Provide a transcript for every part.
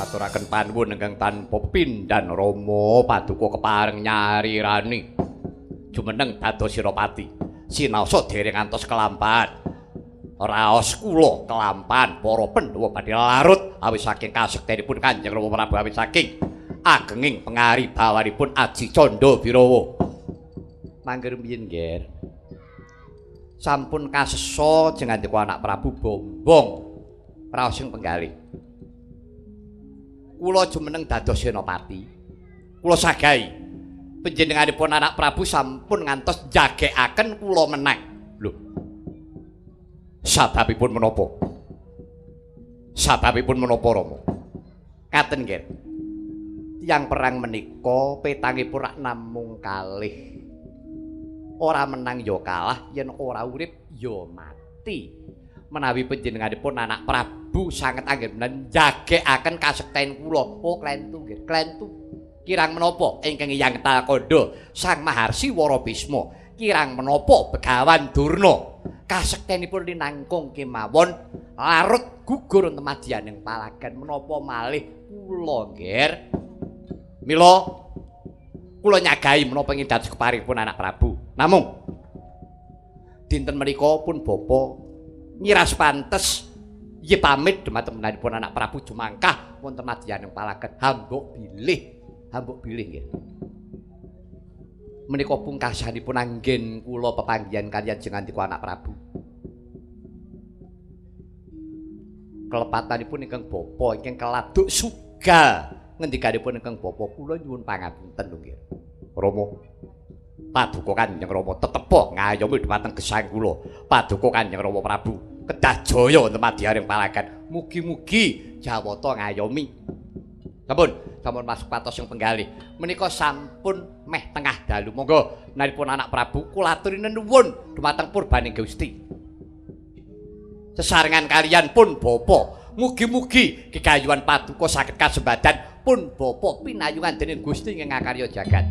ngaturaken panuwun ingkang tanpa pindhan Rama paduka kepareng nyarirani jumeneng dados Siropati sinaosa dereng ngantos kelampahan raos kula kelampahan para Pandhawa badhe larut awis saking kasektenipun Kanjeng Rama Prabu awis saking agenging pangaribawanipun Aji Candha Birawa mangger biyen nggih sampun kasesa jengandika anak Prabu Bombong raosing penggalih kula jumeneng dados senopati kula sagahi panjenenganipun anak Prabu sampun ngantos jagekaken kula menang lho sababipun menapa Rama katen nggih tiyang perang menika petangipun rak namung kalih ora menang ya kalah yen ora urip ya mati menawi panjenenganipun anak Prabu sanget anggen njagekaken kasekten kula oh klentu nggih klentu kirang menapa ingkang Hyang Takanda Sang Maharsi Warabisma kirang menapa Begawan Durna kasektenipun linangkung kemawon larut gugur temadyaning palagan menapa malih kula nggih mila kula nyagahi menapa ingkang dados keparipun anak Prabu namung dinten menika pun bapa nyiras pantes nggih pamit dhumateng menanipun anak Prabu jumangkah wonten madyaning palagan hambuk bilih nggih menika pungkasanipun anggen kula pepanggihan kaliyan jengandika anak Prabu kelepatanipun ingkang bapa ingkang keladuk suga ngendikanipun ingkang bapa kula nyuwun pangapunten lho nggih Rama paduka Kanjeng Rama tetepa ngayomi dhumateng gesang kula paduka Kanjeng Rama Prabu kedah jaya wonten madyaning palagan mugi-mugi jawata ngayomi sampun masuk patos yang penggalih menika sampun meh tengah dalu monggo naripun anak Prabu kula aturi nuwun dhumateng purbaning Gusti sesarengan kalian pun bapa mugi-mugi kekayuan paduka saged kasembadan pun bapa pinayungan dening Gusti ing ngakarya jagat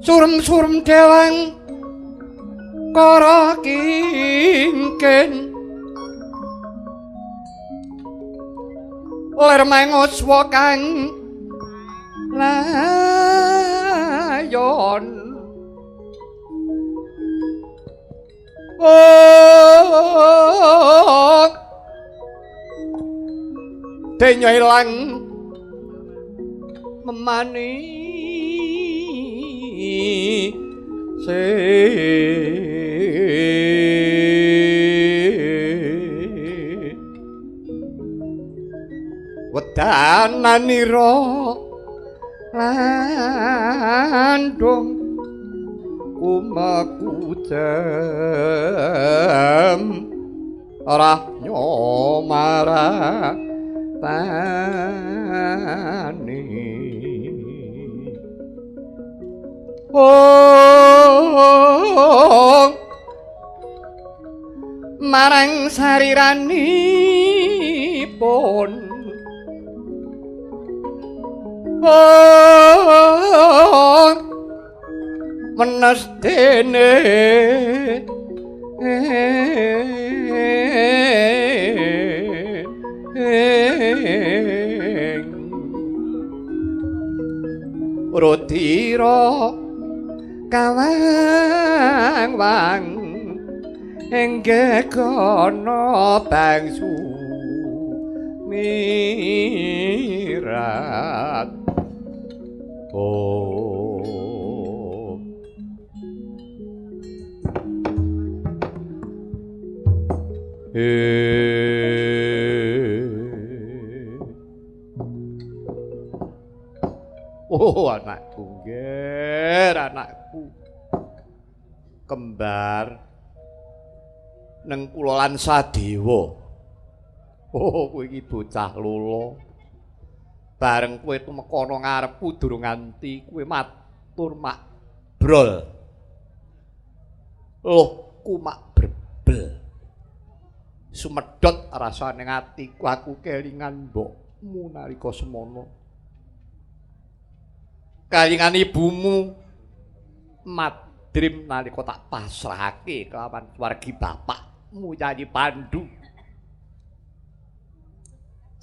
Surem-surem dewang Kara kingken ler manguswa kang layon denyo ilang memani wedananira landung umaku jam ora nyomara tani marang sariranipun menes dene rutira kawang-wang enggekono bangsu mirat anakku nger anakku kembar neng kula lan Sadewa kowe iki bocah lolo bareng kowe tumekana ngarepku durung nganti kowe matur mak brol loh ku mak brebel sumedhot rasane atiku aku kelingan mbokmu nalika semana kalingan ibumu madrim nalika tak pasrahake kelawan wargi bapakmu Yayi Pandhu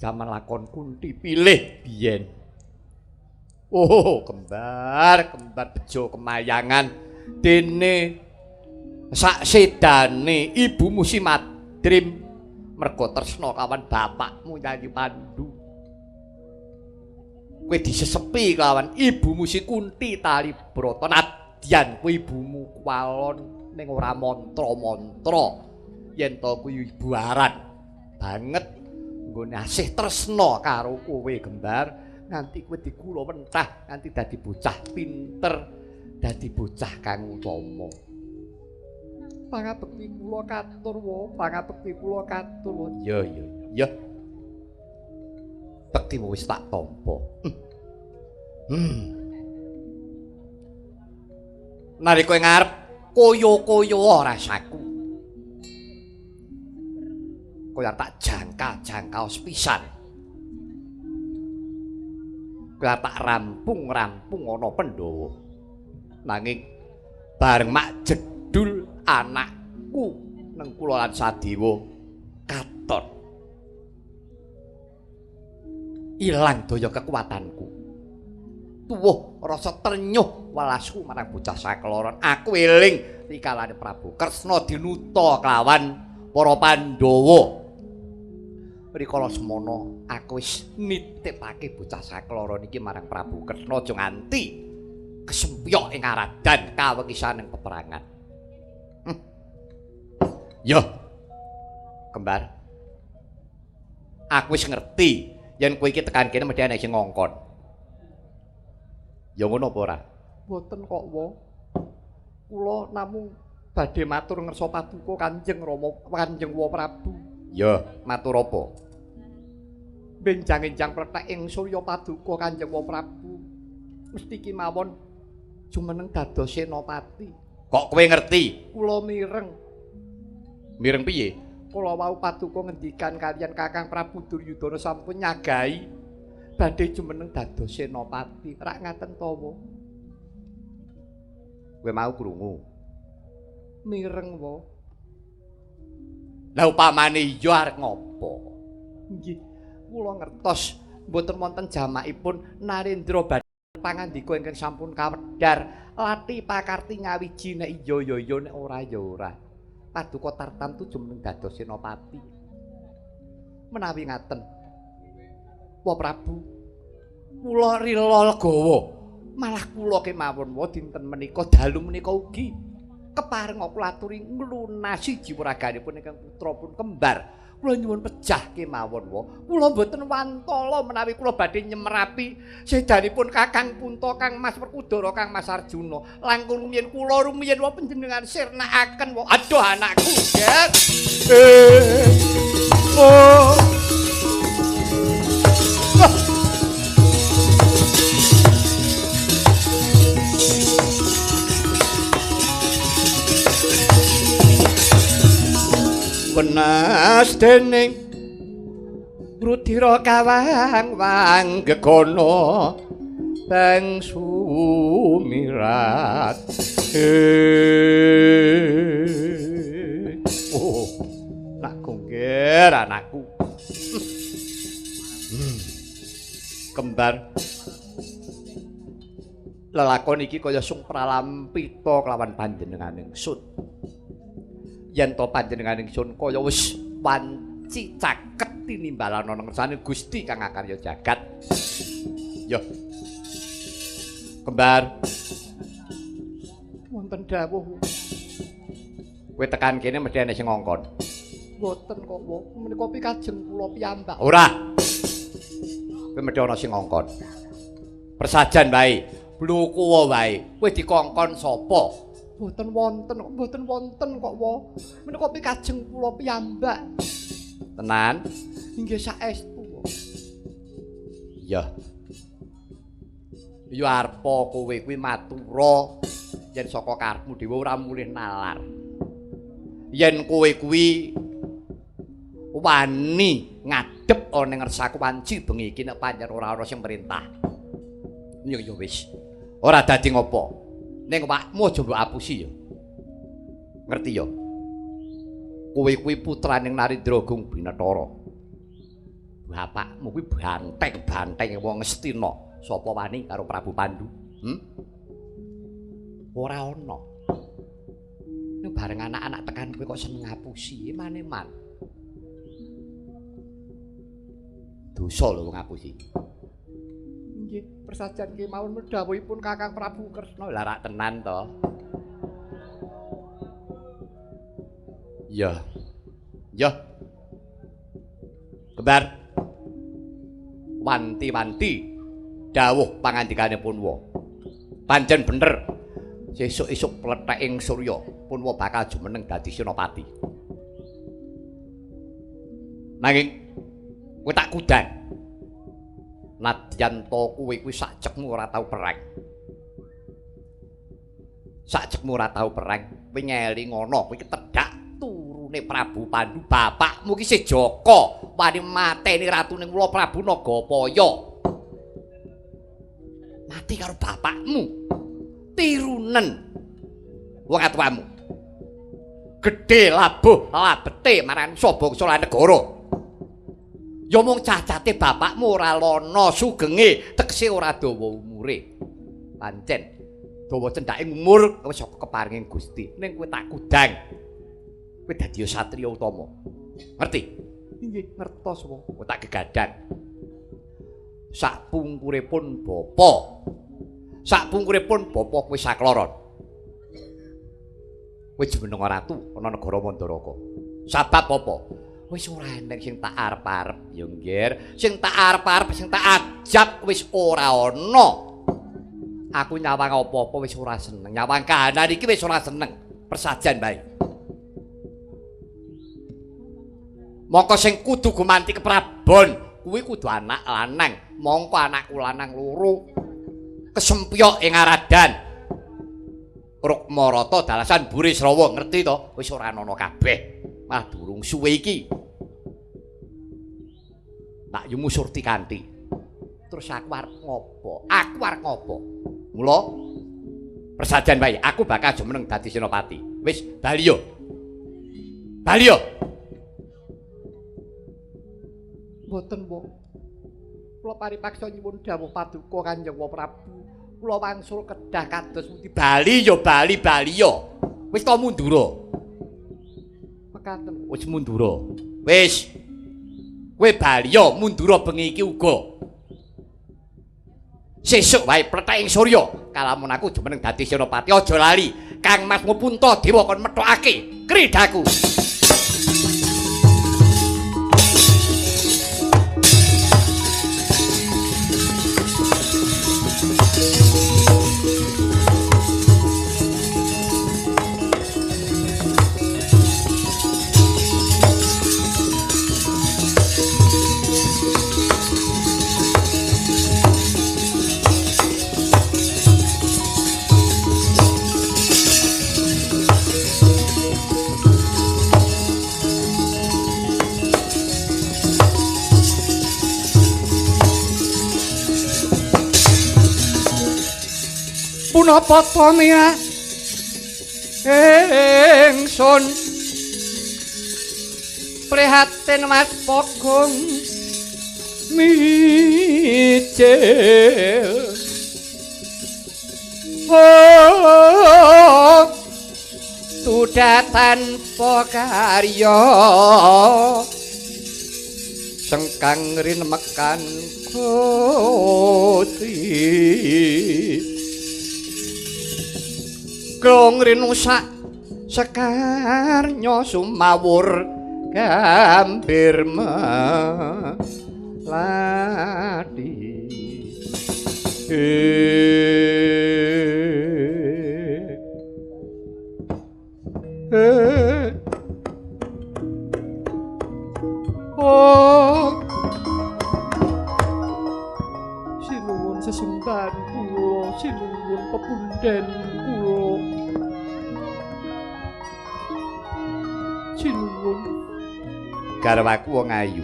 jaman lakon Kunti pilih biyen kembar bejo kemayangan dene sak sedane ibumu si madrim mergo tresna kawan bapakmu Yayi Pandhu kowe disesepi kelawan ibumu si Kunti Talibrata nadyan kowe ibumu kwalon ning ora mantra-mantra yen to kuwi ibu aran banget nggone asih tresna karo kowe Gembar nganti kowe digula wentah nganti dadi bocah pinter dadi bocah kang utama pangabekti kula katur ya bektimu wis tak tampa. Nalika ngarep koyo-koyo rasaku. Kaya tak jangka-jangkaos pisan. Kaya tak rampung-rampung ana Pandhawa. Nanging bareng mak jedul anakku nang kula lan Sadewa katon. Ilang daya kekuatanku. Tuwuh rasa ternyuh welasku marang bocah sakloron. Aku eling rikalane Prabu Kresna dinuta kelawan para Pandhawa. Rikala semana aku wis nitipake bocah sakloron iki marang Prabu Kresna aja nganti kesempyok ing aradan kawengisaning peperangan. Yo, Kembar. Aku wis ngerti yen kowe iki tekan kene mesti ana sing ngongkon. Ya ngono apa ora? Mboten kok, Wa. Kula namung badhe matur ngersa paduka Kanjeng Rama Kanjeng Wa Prabu. Ya, matur apa? Benjang-enjang prethek ing Surya Paduka Kanjeng Wa Prabu. Mesti ki mawon jumeneng dados senopati. Kok kowe ngerti? Kula mireng. Mireng piye? Kula wau paduka ngendikan kaliyan Kakang Prabu Duryudana sampun nyagahi badhe jumeneng dados senopati. Rak ngaten to, Wa? Kowe mau krungu. Mireng wae. Lah upamane iya arep ngopo? Nggih, kula ngertos mboten wonten jamakipun Narendra badhe pangandika ingkang sampun kawedhar. Lati pakarti ngawiji nek iya ya iya nek ora ya ora. Paduka tartamtu jumeneng dados senopati. Menawi ngaten, Wa Prabu, kula rila legawa. Malah kula kemawon wae dinten menika dalu menika ugi kepareng kula aturi nglunasi jiwa raganipun ingkang putra pun kembar. Kula nyuwun pejah kemawon wae. Kula mboten wantala menawi kula badhe nyemerapi sedanipun Kakang Punta, Kang Mas Werkudara, Kang Mas Arjuna. Langkung rumiyin kula rumiyin wae panjenengan sirnakaken wae. Aduh anakku, Ger. Oh. Wenas dening Rudira kawang wang gegono bang sumirat. Oh, anakku nggih, anakku. Kembar. Lelakon iki kaya sung pralampita kelawan panjenengan ingsun. Yen to panjenengan ingsun kaya wis wanci caket tinimbalan ana ngersane Gusti kang akarya jagat. Yo. Kembar. Wonten dawuh. Kowe tekan kene mesti ana sing ngongkon. Mboten kok, menika pikajeng kula piyambak. Ora. Kowe mesti ana sing ngongkon. Persajan wae, bluku wae. Kowe dikongkon sapa? Mboten wonten kok wa. Menika pikajeng kula piyambak. Tenan? Inggih saestu. Iya. Ya arpa kowe kuwi matura yen saka karepmu dhewe ora mulih nalar. Yen kowe kuwi wani ngadhep ana ngersaku wanci bengi iki nek pancen ora ana sing perintah. Ya wis. Ora dadi ngopo. Ning wakmu aja mbok apusi ya. Ngerti ya? Kowe kuwi putraning Narendra Agung Binathara. Bapakmu kuwi banteng wong Ngastina. Sapa wani karo Prabu Pandhu? Ora ana. Ning bareng anak-anak tekan kowe kok seneng ngapusi, mane-man. Dosa lho ngapusi. Nggih, persajan kemawon dawuhipun Kakang Prabu Kresna. Lah rak tenan to. Iya. Ya. Kembar. Wanti-wanti dawuh pangandikanipun wa. Pancen bener. Sesuk-esuk plethèking surya Punwa bakal jumeneng dadi senopati. Nanging kowe tak kudan. Nadyan to kowe kuwi sakjekmu ora tau perang. Sakjekmu ora tau perang, kowe ngelingono kowe iki tedhak turune Prabu Pandhu, bapakmu ki Sejaka, wani mateni ratune kula Prabu Nagapaya. Mati karo bapakmu. Tirunen wong atuwamu. Gedhe labuh labete marang bangsa lan negara. Ya mung cacate bapakmu ora lono sugenge, tekse ora dawa umure. Pancen dawa cendhake umur wis keparinging Gusti. Ning kowe tak kudang. Kowe dadi satriya utama. Ngerti? Nggih, ngertos wae. Kowe tak gegadang. Sakpungkuripun bapa. Sakpungkuripun bapa kowe sakloron. Kowe jeneng ratu ana negara Mandaraka. Sabab apa? Wis ora eneng sing tak arep-arep ya nggir. Sing tak arep-arep, sing tak ajab wis ora ana. Aku nyawang apa-apa wis ora seneng. Nyawang kahanan iki wis ora seneng. Persajan bae. Mongko sing kudu gumanti keprabon kuwi kudu anak lanang. Mongko anakku lanang loro kesempyok ing Aradan. Rukmarata dalasan Burisrawa, ngerti to? Wis ora ana kabeh. Malah durung suwe iki. Tak yumu surti kanthi. Terus aku arep ngopo? Aku arep ngopo? Mula persajan wae, aku bakal jumeneng dadi senopati. Wis bali yo. Bali yo. Mboten, Bu. Kula paripaksa nyuwun dawuh paduka Kanjeng Prabu. Kula wangsul kedah kados pundi. Bali yo, bali yo. Wis to mundura. Mekaten, wis mundura. Wis. Kowe bali yo mundura bengi iki uga. Sesuk wae plethek ing surya. Kalamun aku jumeneng dadi senopati aja lali. Kang Masmu Puntadewa kon methokake kridhaku. Punapa to mia ingsun prihatin Mas Pogong mijil tudatan pokarya sengkang rinemekan koti Glong rinusak sekarnya sumawur gambir meladi sinuwun sesembahan kula sinuwun pepunden kula sinuwun garwaku wong ayu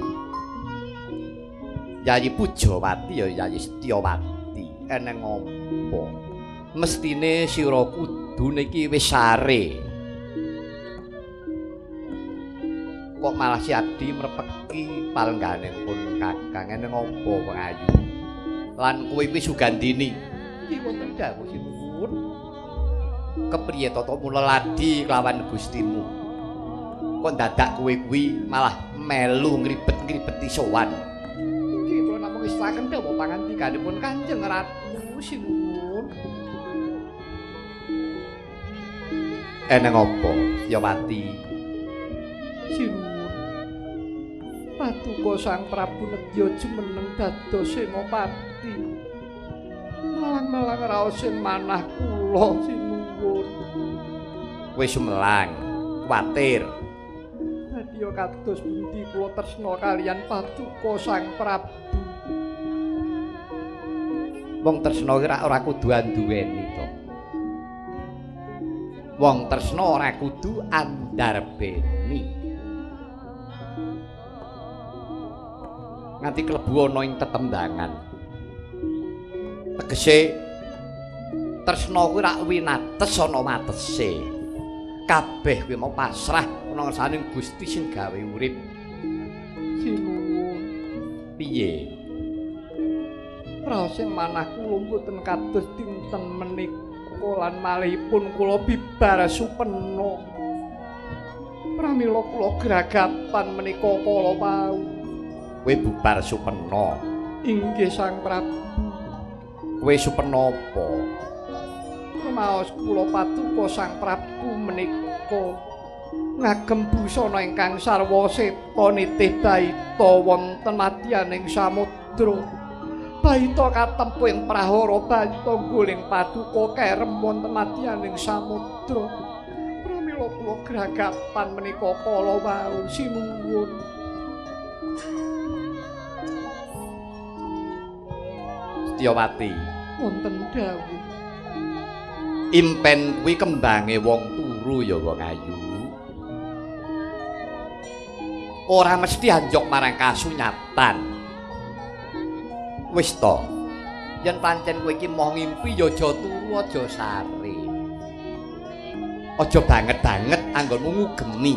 Yayi Pujawati ya Yayi Setyawati eneng apa mestine sira kudu niki wis sare kok malah si Adi mrepeki palengganing pun kakang eneng apa wong ayu lan kowe wis sugandini iki wonten dawuh sinuwun kepriye tata mula ladi kelawan gustimu kok dadak kowe kuwi malah melu ngribet-ngribeti sowan iki kula namung istaken dawuh pangandikanipun Kanjeng Ratu sinuwun eneng apa Yawati sinuwun Patuko Sang Prabu Nedya jumeneng dados senopati malang-malang raos sing manah kula sinuwun kowe sumelang kuwatir Nadya kados pundi kula tresna kaliyan Patuko Sang Prabu wong tresna ora kudu anduweni to wong tresna ora kudu andarbeni nganti klebu ana ing tetembangan tegese tresna kuwi rak winates ana matese kabeh kuwi mau pasrah ana saning Gusti sing gawe urip sinuwun piye raos sing manah kula mboten kados dinten menika lan malihipun kula bibar supena pramila kula gragapan menika kala wau kowe bubar supena inggih Sang Prabu kowe supena apa maos kula Patuko Sang Prabu menika ngagem busana ingkang sarwa seta nitih baita wonten madyaning samudra baita katempuh ing prahara baita guling Paduka kerem wonten madyaning samudra pramila kula gragapan menika kala wau sinuwun Setyawati wonten dawuh impen kuwi kembange wong turu ya wong ayu ora mesti anjok marang kasunyatan wis to yen pancen kowe iki moh ngimpi ya aja turu aja sare Aja banget-banget anggonmu ngugemi.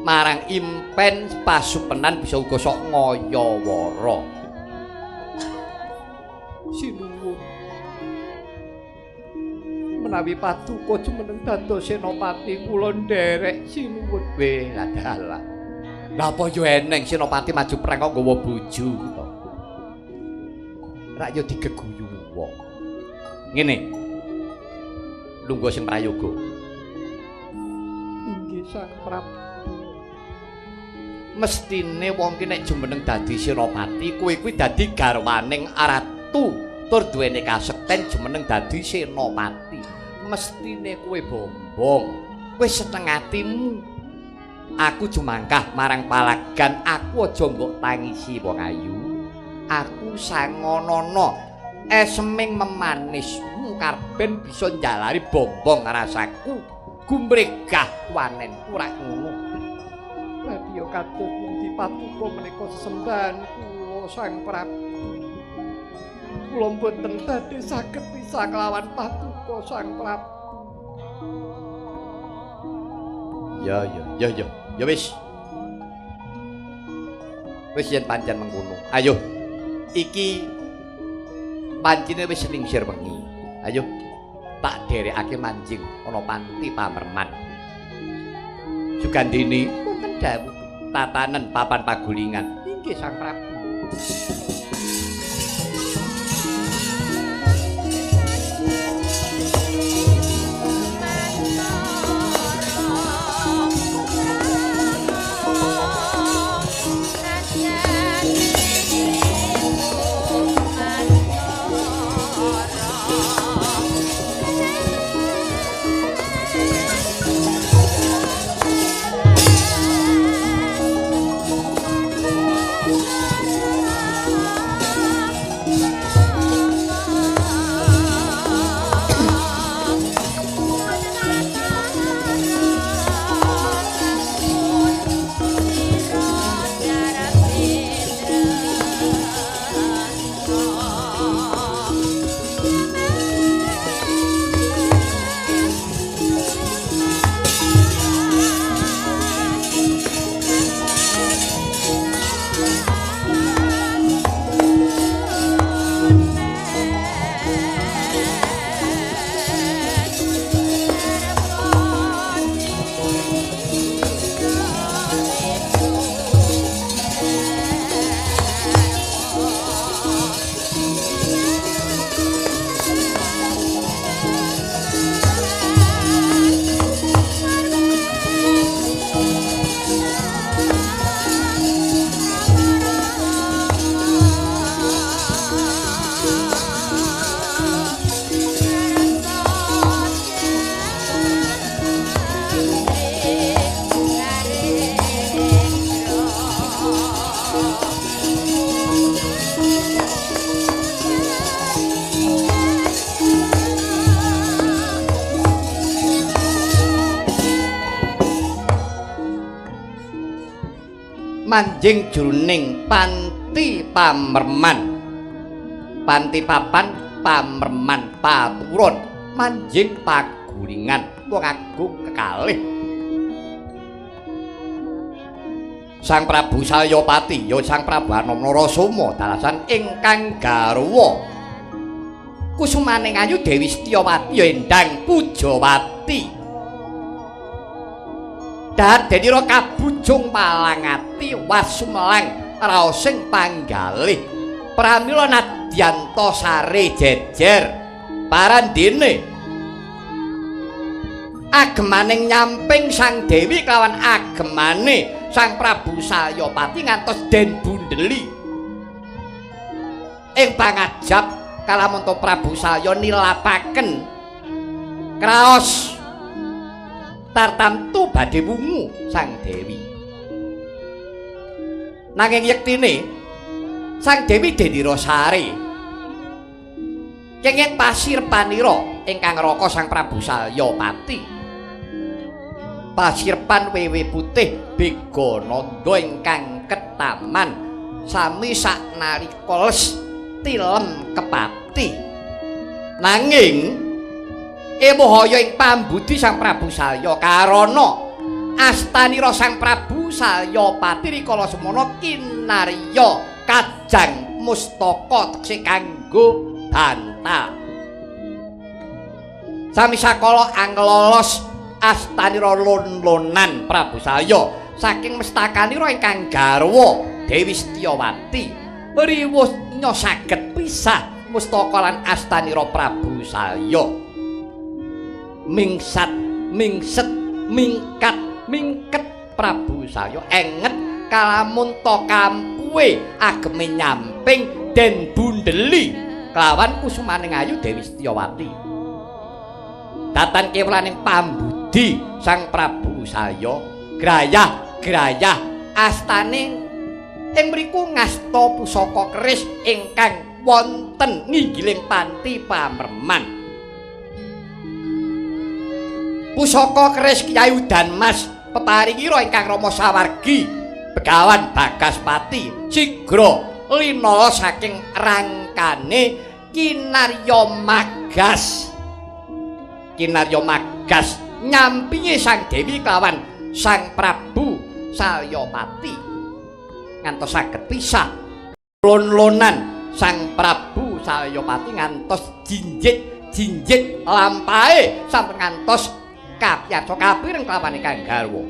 Marang impen pasupenan bisa uga sok ngayawara. Sinuwun. Menawi Paduka jumeneng dados senopati kula nderek sinuwun. Weh, adalah. Lah apa yo eneng senopati maju perang kok nggawa bojo to. Rak yo digeguyu wong. Ngene. Lungguh sing prayoga. Inggih Sang Prabu. Mestine wong ki nek jumeneng dadi senopati kuwi dadi garwaning ratu tur duweni kasekten jumeneng dadi senopati. Mestine kowe bombong, kowe seneng atimu. Aku jumangkah marang palagan, aku aja mbok tangisi wong ayu. Aku sangonono eseming memanismu karben bisa njalari bombong rasaku. Gumregah wanenku rak ngono. Dadi ya kados pundi Paduka menika sesembahan kula Sang Prabu. Kula mboten badhe saged pisah kelawan Paduka Sang Prabu. Ya. Ya wis. Wis yen pancen mengkono. Ayo. Iki pancine wis lingsir wengi. Ayo. Tak derekake manjing ana panti pamerman. Sugandini wonten dawuh tatanen papan pagulingan. Inggih Sang Prabu. Manjing jroning panti pamerman. Panti papan pamerman paturon manjing pagulingan wong agung kekalih. Sang Prabu Salyapati ya Sang Prabu Anamnarasoma dalasan ingkang garwa. Kusumaning ayu Dewi Setyawati ya endang Pujawati. Dadenira kabujung palangati wasumelang raosing panggalih pramila nadyanta sare jejer parandene agemaning nyamping Sang Dewi kelawan agemane Sang Prabu Salyapati ngantos den bundeli ing pangajab kalamunta Prabu Salya nilapaken kraos tartamtu badhe wungu Sang Dewi. Nanging yektine Sang Dewi Dendira Sari kenging pasir panira ingkang raka Sang Prabu Salyapati. Pasirpan wewe putih bega nanda ingkang ketaman sami saknalika les tilem kepati. Nanging Emohaya ing pambudi Sang Prabu Salya karana astanira Sang Prabu Salyapati rikala semana kinarya kajang mustaka tekse kanggo bantal. Sami sakala anglolos astanira lon-lonan Prabu Salya saking mestakanira ingkang garwa Dewi Setyawati riwuhnya saged pisah mustaka lan astanira Prabu Salya mingset mingket Prabu Salya enget kalamun to kampuhe ageme nyamping den bundeli kelawan kusumaning ayu Dewi Setyawati datan kewelaning pambudi Sang Prabu Salya grayah astaning ing mriku ngasta pusaka keris ingkang wonten nginggiling panti Pamerman. Pusaka keris Kyai Udanmas peparingira ingkang Rama Sawargi Begawan Bagaspati sigra linala saking rangkane kinarya magas nyampingi Sang Dewi kelawan Sang Prabu Salyapati ngantos saged pisah lon-lonan Sang Prabu Salyapati ngantos jinjit lampahe sampun ngantos kapiyarsa kapireng kelawan ingkang garwa.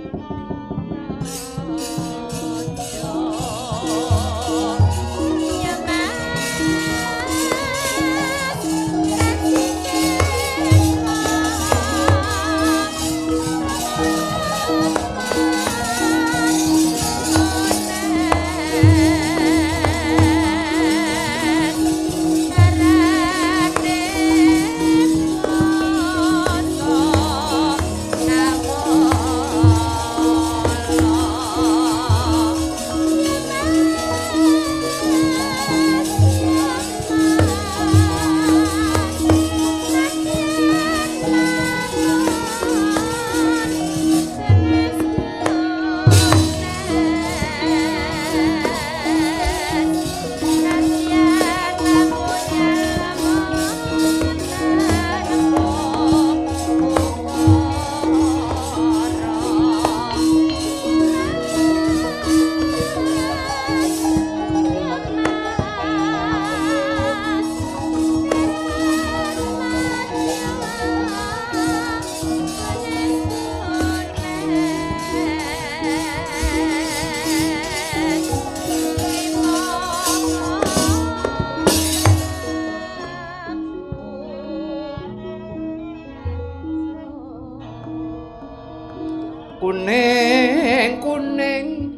Kuning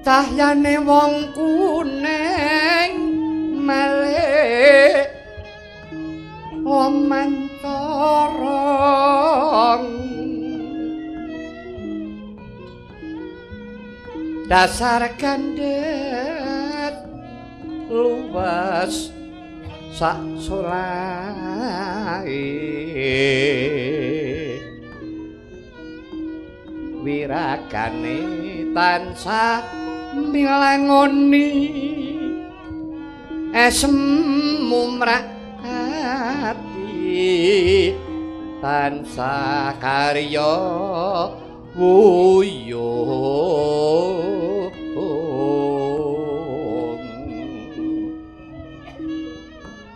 cahyane wong kuning malih omantorong dasar kandet luwes sak solahe wiragane tansah milangoni esem mumrak ati tansah karya wuyung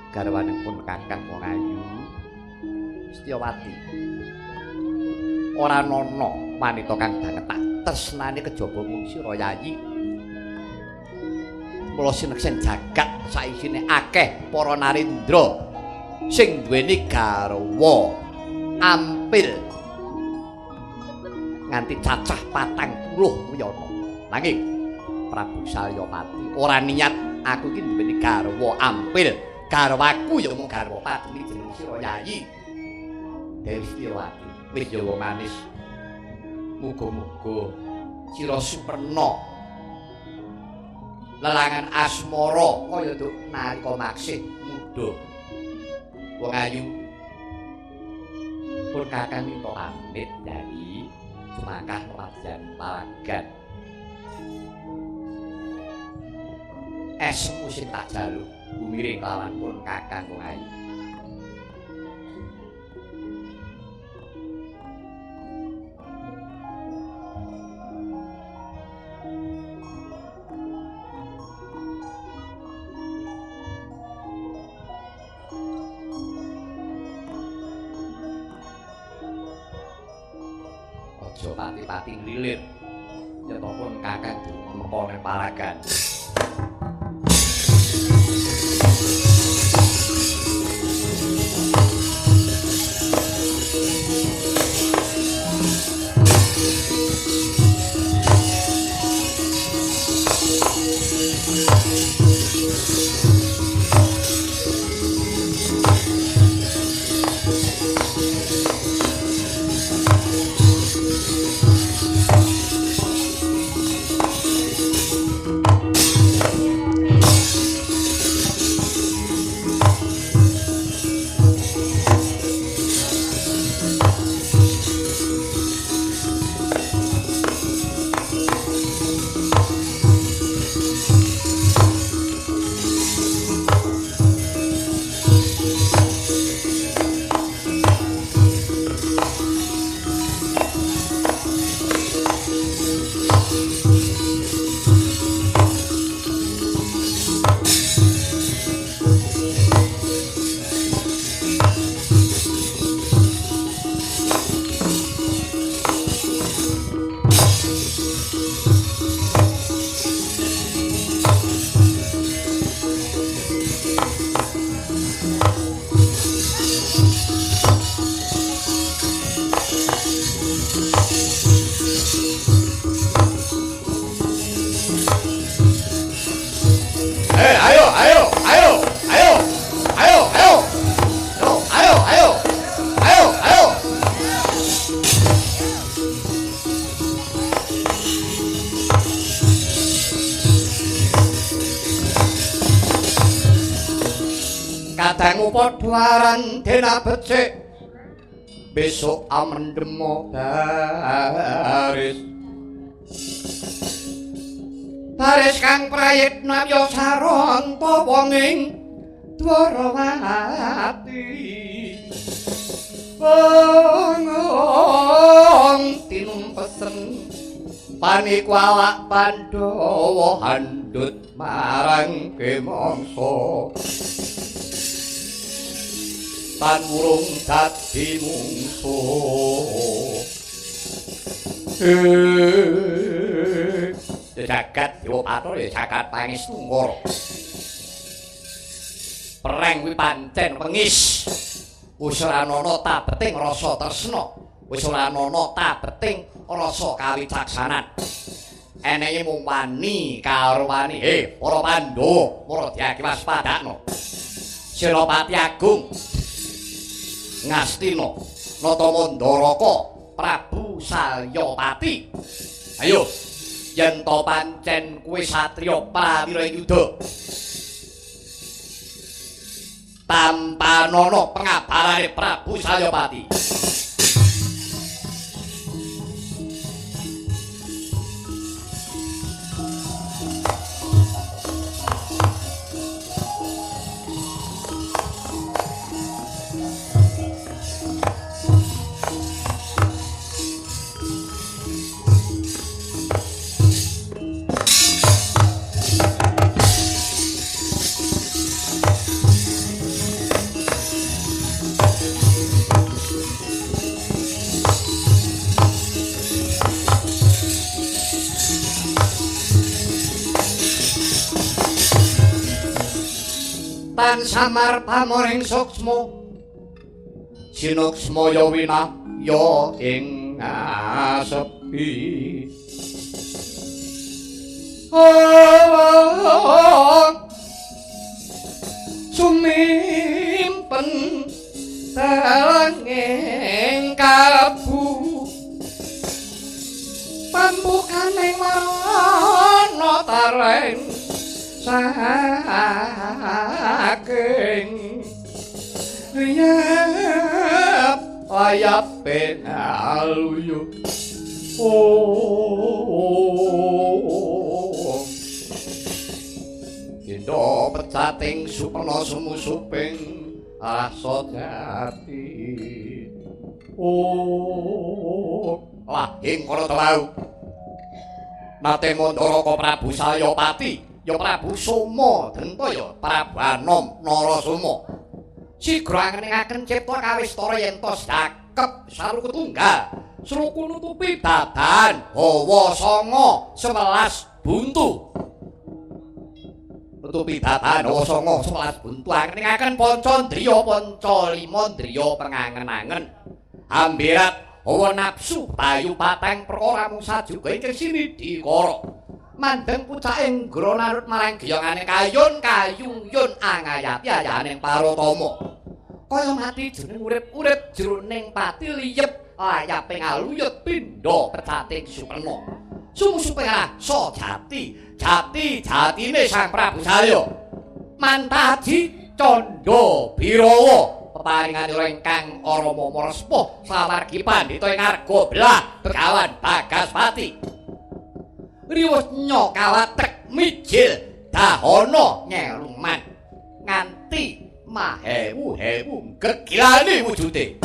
garwanipun Kakang Mongayu Setyawati ora nono wanita kang banget tak tresnani kejaba mung sira Yayi. Mula sineksen jagat saisine akeh para narendra sing duweni garwa ampil nganti cacah 40 wiyana. Nanging Prabu Salyapati ora niat aku iki duweni garwa ampil. Garwaku ya mung garwa padmi jeneng sira Yayi. Dewi Setyawati wis jawa manis. Muga-muga sira superna lelangan asmara kaya nduk nalika maksih muda. Wong ayu pun Kakang minta pamit Yayi sumangkah rajan palagan. Esmu sing tak jaluk Gumiring lawan pun Kakang Wayu. Aja pati-pati nglilir. Yen pun Kakang mengkone paragan. Kadang padharan dena becik besok amendemo baris baris kang prayitna ya saranta wonging Dwarawati wong tinumpesen panikwawak Pandhawa handut marang kemangsa tan urung dadi mungsuh jagat Dewa Bathara ya jagat pangestu ngoro pereng kuwi pancen wengis wis ora ana tabeting rasa tresna wis ora ana tabeting rasa kawicaksanan eneke mung wani karo wani para Pandhawa para diaki waspadakno Senopati Agung Ngastina Natamandaraka Prabu Salyapati. Ayo yen to pancen kowe satriya prawira yuda tampanana pengabarane Prabu Salyapati. Tan samar pamoring suksma sinuksma ya winaya ing asepi sumimpen telenging kalbu pambukaning warana tareng saking yap ayap penaluyu pindha pecating Superna sumusuping rasa jati. Lahing para telu nate Mandaraka Prabu Sayapati ya Prabu Soma Dentaya Prabu Anom Narasoma sigra ngeningaken cipta kawistara yen to cakep saruku tunggal suruku nutupi dadan hawa sanga 11 buntu nutupi dadan hawa sanga 11 buntu ngeningaken Pancandriya Pancalima-ndriya pengangen-angen ambirat hawa nafsu bayu pateng perkara mung sajuga ing sini dikara mandeng pucaking ngronarut marang geyongane kayun kayung-yun angayati ayaning paratama kaya mati jeneng urip-urip jroning pati liyep layaping aluyut pindha pecating Superna sumusuping rasa jati jati-jatine Sang Prabu Salya mantaji Candha Birawa paringanira ingkang Rama Marespa sawargi pandhita ing arga belah Begawan Bagaspati riwes nyokawatrek mijil dahana nyeluman nganti mahewu-hewu gegilane wujude.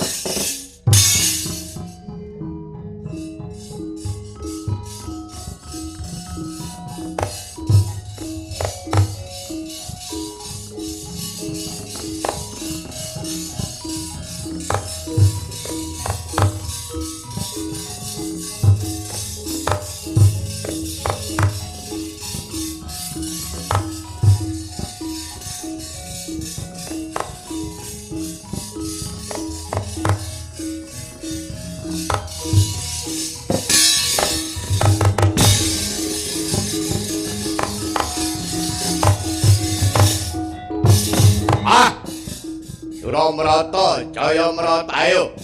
Suramrata Jayamrata ayo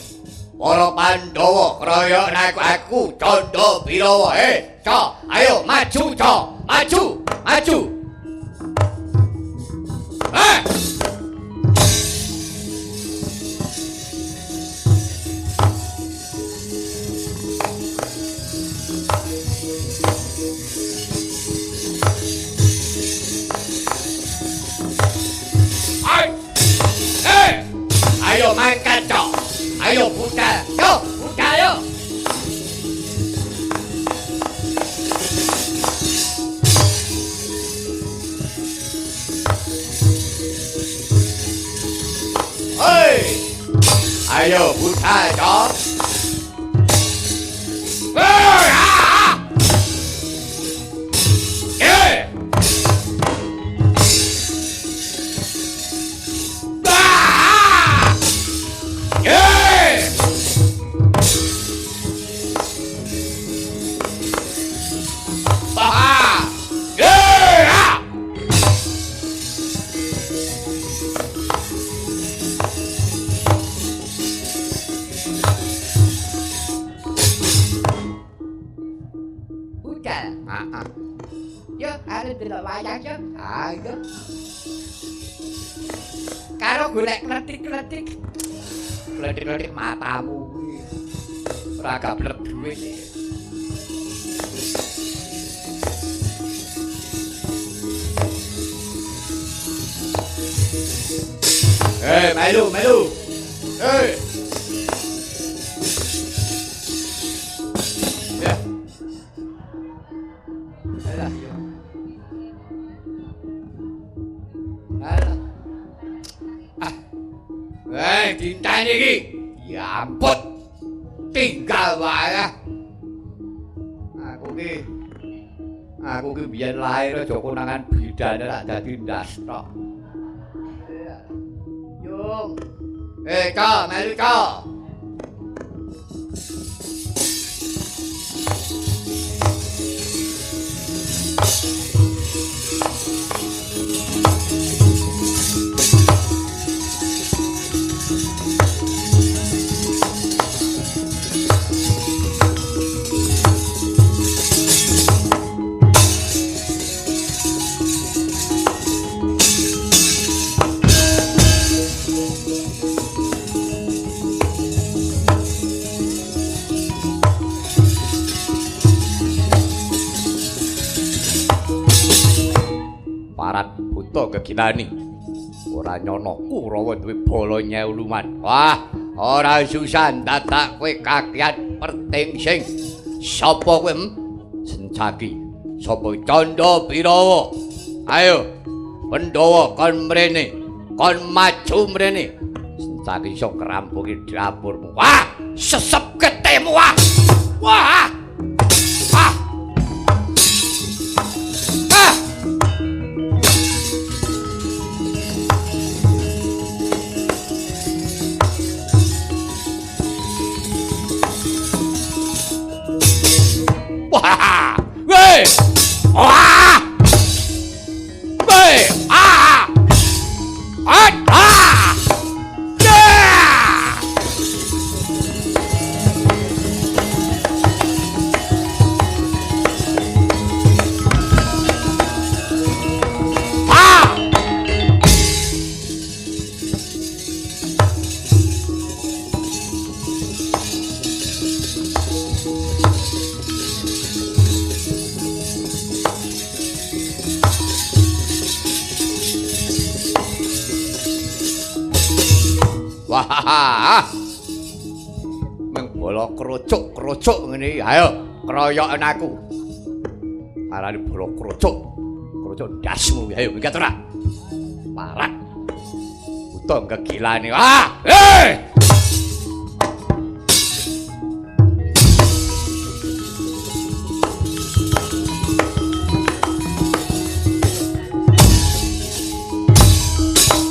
para Pandhawa kraya aku Candha Birawa ayo maju maju ayo mangkat cok ayo budal yo hei ayo budal cok Yo, ada delok wayang yo. Ayo. Karo golek kletik-kletik. Kletik-kletik matamu kuwi. Ora gablek duit. Melu. Ya. Alah yo. Dintane iki. Ya ampun. Tinggal wae. Aku ki biyen lair aja konangan bidane tak dadi ndas tok. Yung. Ka, melu ka. Parat buta kegilani. Ora nyono Kurawa duwe bala nyewluman. Wah, ora susah dadak kowe kakian pertingsing. Sapa kowe? Sencaki. Sapa Candha Birawa? Ayo, Pandhawa kon mrene. Kon maju mrene. Sencaki iso ngrampungi dapurmu. Wah, sesep getemu wah. Wah. Ah. Ah. Wah! Weh! Wah! Weh! Ah! Ah! Ah! Yeah! Ah! Wah, meng bola krocok ngene iki. Ayo, kroyoken aku. Arane bola krocok ndasmu. Ayo minggat ora. Parat. Buta kegilane. Ah!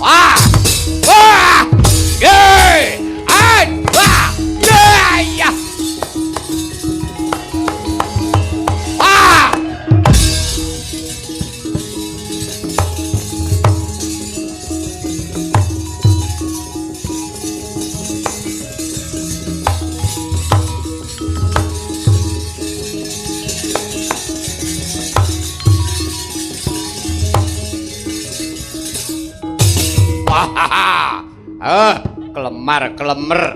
Ah! Ah! Yeay! Ay! Ah! Yeay! Ah! Wah! Kelemar-kelemer.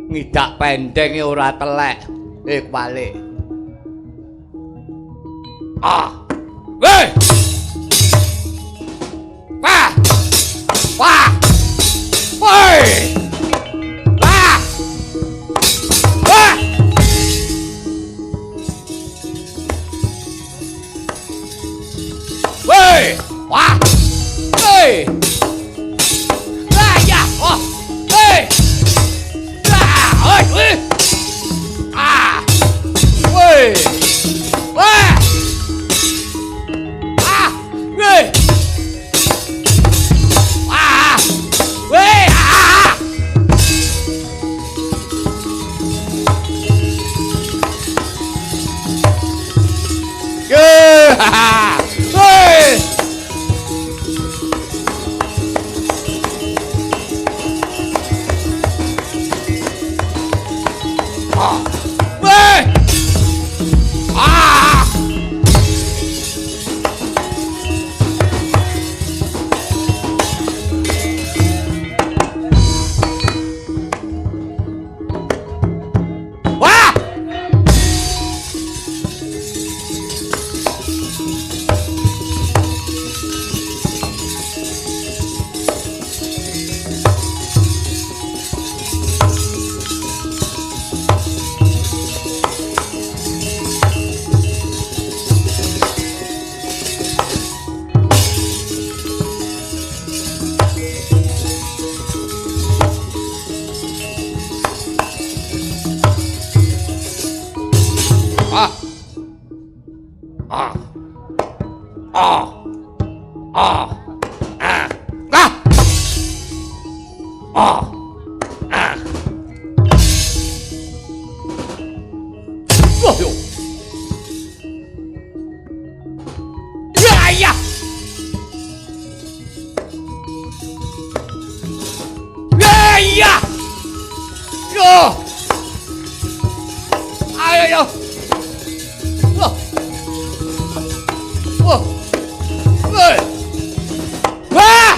Ngidak pendenge ora telek. Balik. Ah! Weh! Wah! Wah! Woi! Wah! Wah! Woi! Wah! Woi! Oh, hey! Ah, oi! Ah! Woi! Wah! Ah! Woi! Ah! Woi! Ah! Yeah! Woi! Ah! Weh! Ah! Wah! Ah! Ah! Ah! Ah! Ah! Ah! Ah! Ah! Oh, yo! Ya, ya! Ya, ya! Yo! Ayo, yo! Wah! Wah! Wah! Wah!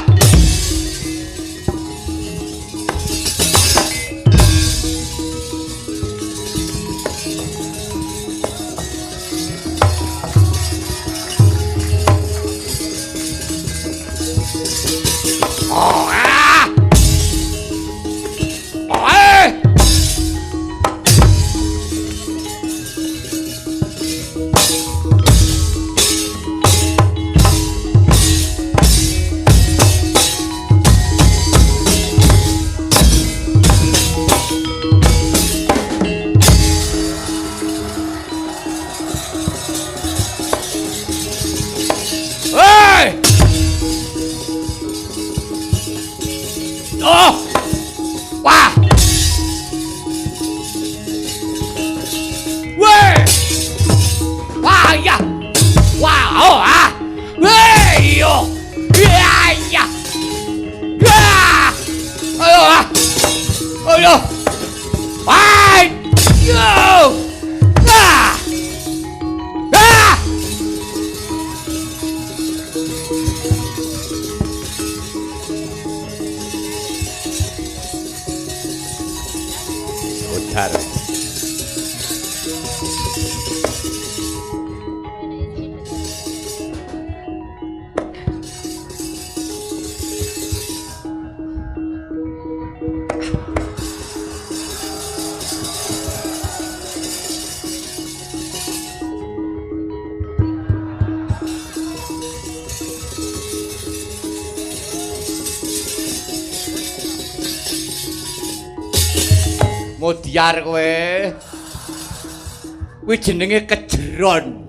Modiar kowe. Kuwi jenenge kejeron.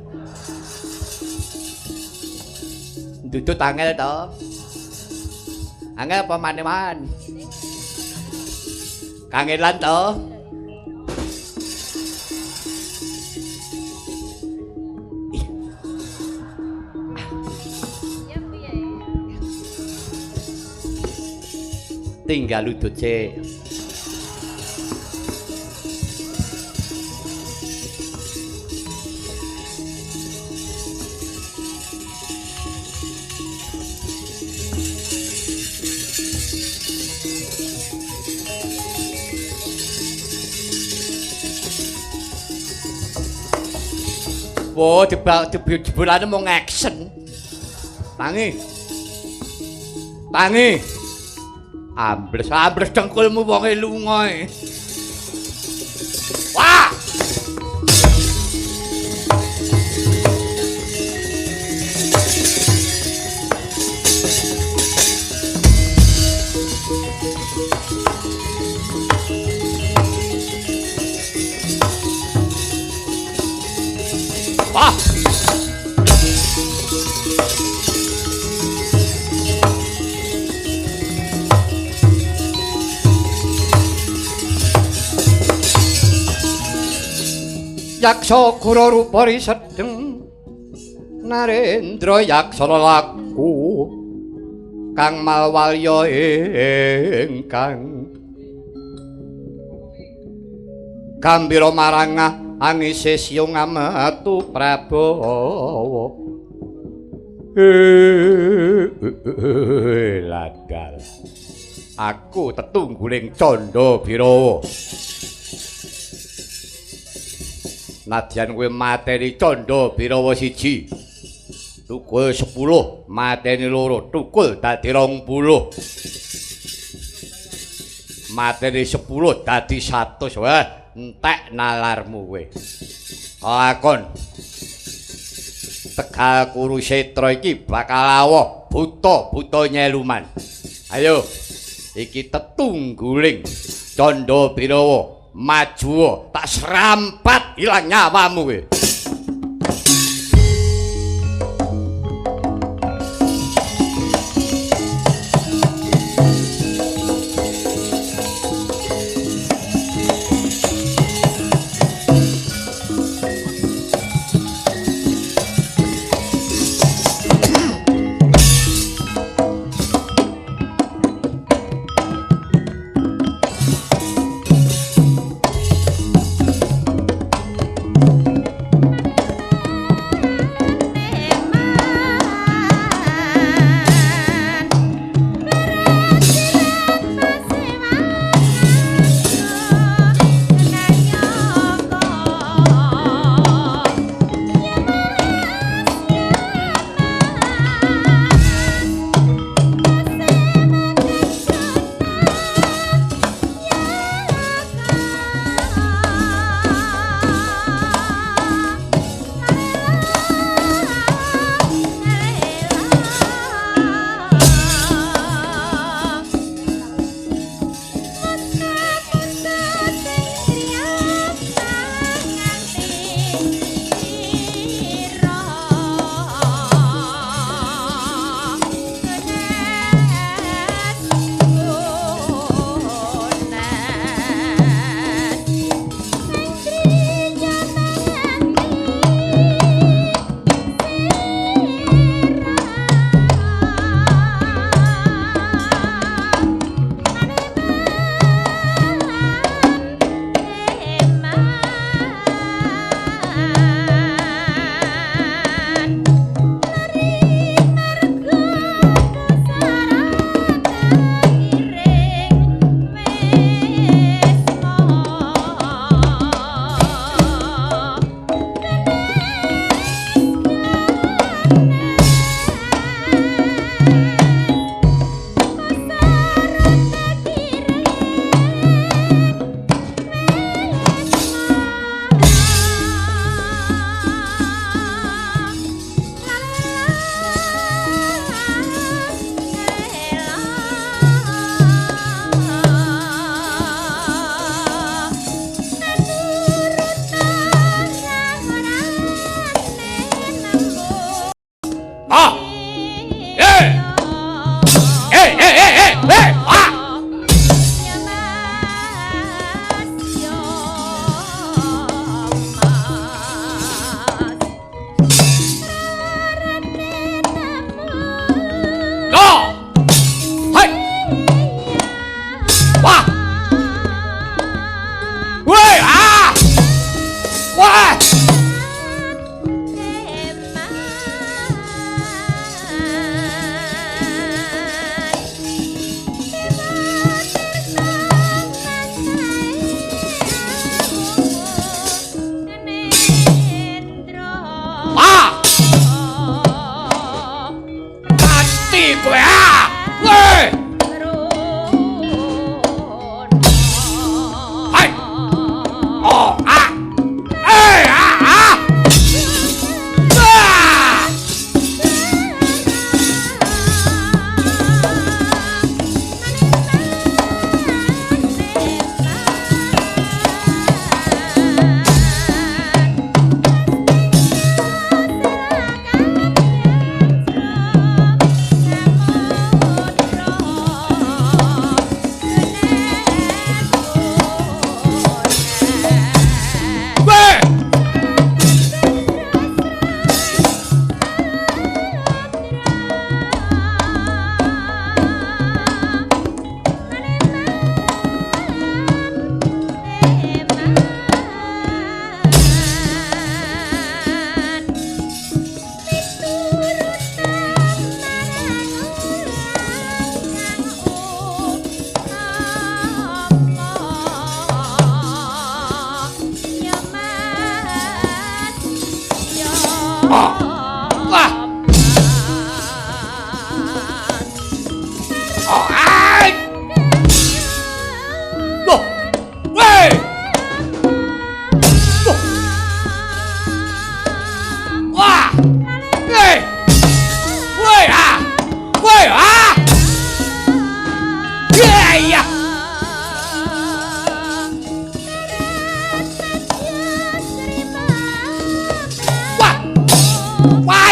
Dudut angel to. Angel apa maneman? Kangelan to. Tinggal udut sik. Wo jebulane mung action. Tangi. Tangi. Ambles dengkulmu wonge lunga e. Wah! Wah! Yaksa kura rupari sedeng Narendra yaksana laku kang malwalya ingkang gambira marang angise siyung amatu Prabawa ladal aku tetungguling Candha Birawa. Nadyan kowe mateni Candha Birawa 1, tukul 10, mateni 2, tukul dadi 20. Mateni 10 dadi 100. Wah, entek nalarmu kowe. Lakon. Tegal Kurusetra iki bakal awoh buta nyeluman. Ayo, iki tetungguling Candha Birawa. Maju tak serampat ilang nyawamu kowe.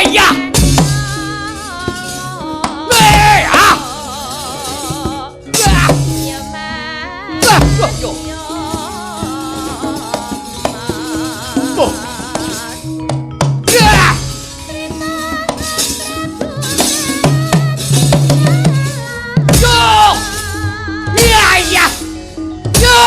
iya. Ah. Yo. Oh. Ya. Yo. Iya iya. Yo.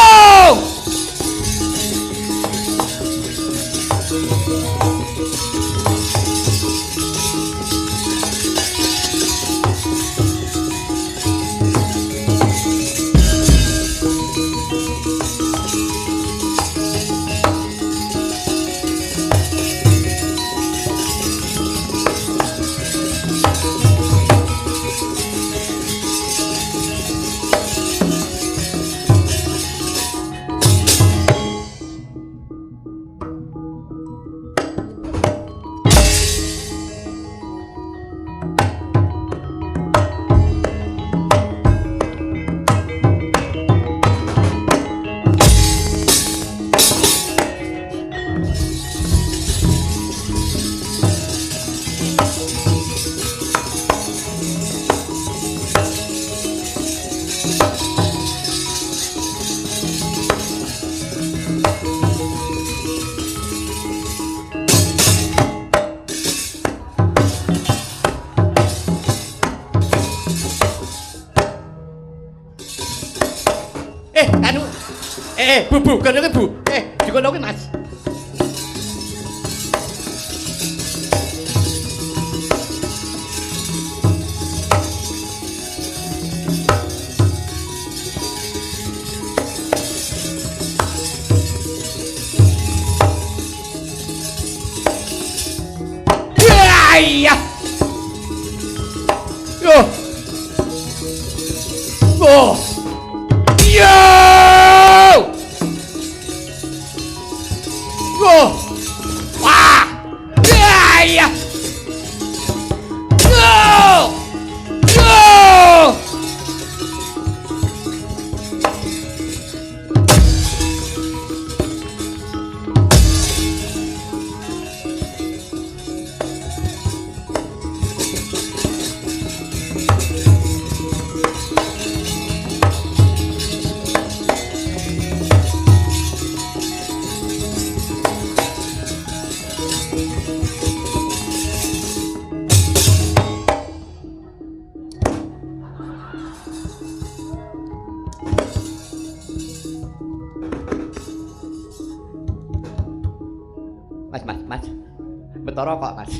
Anu. Bu, kono Bu. Dikono ki Mas. Iya. Yo. Oh. Yo! Oh! Wah! Ya ya! Yo! Yo! Mas. Betara kok, Mas.